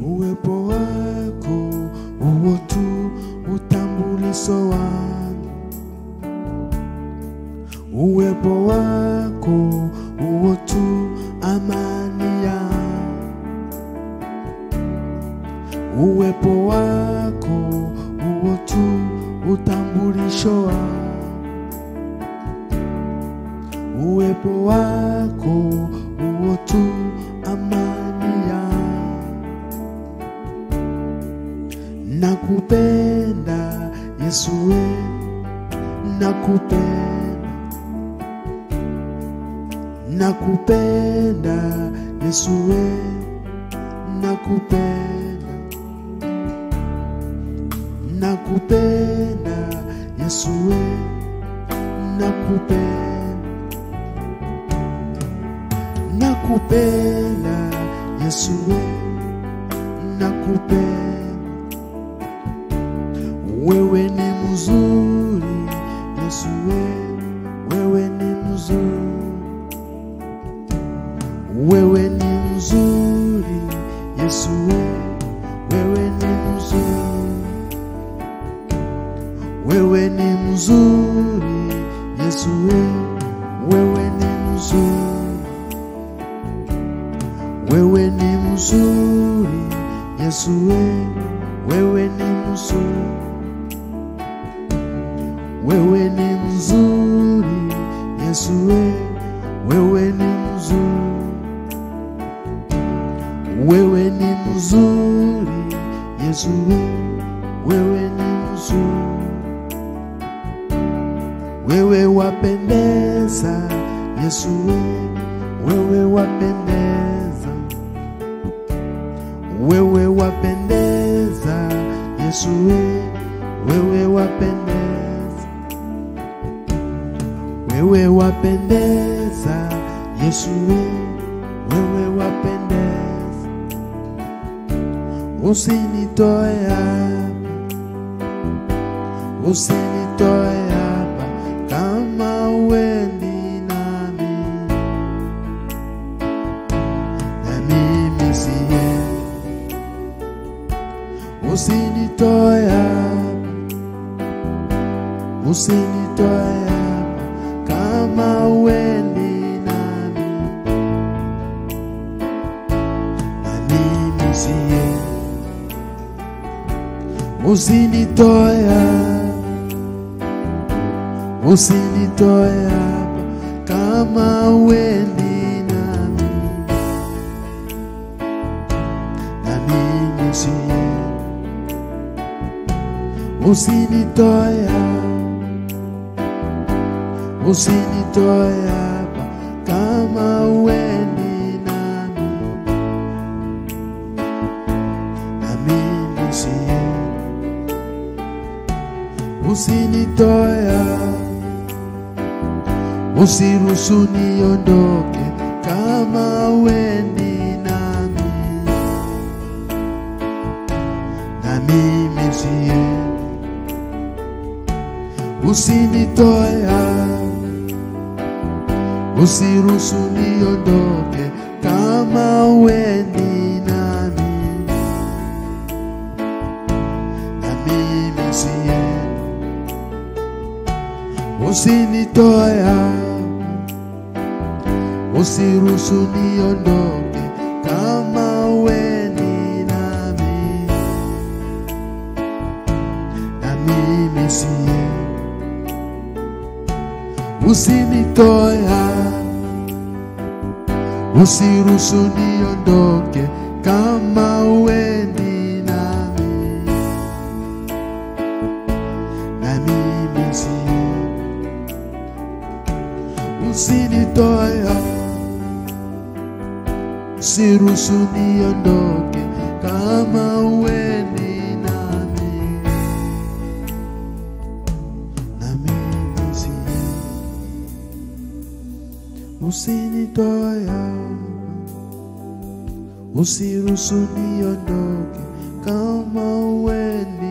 Uwepo wako huo tu utambulisho wangu. Uwepo wako huo tu amani yangu. Uwepo wako huo tu utambulisho wangu. Uwepo wako huo tu amani yangu. Nakupenda Yesu we, nakupenda. Nakupenda Yesu we, nakupenda. Nakupenda Yesu we, nakupenda. Nakupenda Yesu we, nakupenda. Wewe ni mzuri Yesu we, wewe ni mzuri. Wewe ni mzuri Yesu we, wewe ni mzuri. Wewe ni mzuri Yesu we, wewe ni mzuri. Wewe ni mzuri Yesu we, wewe ni mzuri. Wewe ni mzuri Yesu we, wewe ni mzuri. Wewe ni mzuri Yesu we, wewe ni mzuri. Wewe wapendeza Yesu we, wewe wapendeza. Wewe wapendeza Yesu we, wewe wapendeza. Wewe wapendeza Yesu we, wewe wapendeza. Usinitoe hapa, usinitoe hapa kama uendi nami, na mimi siendi. Usinitoe hapa, usinitoe hapa kama uendi nami, na mimi siendi. Usinitoe hapa, usinitoe hapa kama uendi nami, na mimi siendi. Usinitoe hapa, usinitoe hapa kama uendi nami, na mimi siendi. Usinitoe hapa, usiruhusu niondoke kama uendi nami, na mimi siendi. Usinitoe hapa, usiruhusu niondoke kama uendi nami, na mimi siendi. Usinitoe hapa, usiruhusu niondoke kama uendi nami, na mimi siendi. Usinitoe hapa, usiruhusu niondoke kama uendi nami, na mimi siendi. Usinitoe hapa, usiruhusu niondoke kama uendi nami, na mimi siendi. Usinitoe hapa, usiruhusu niondoke kama uendi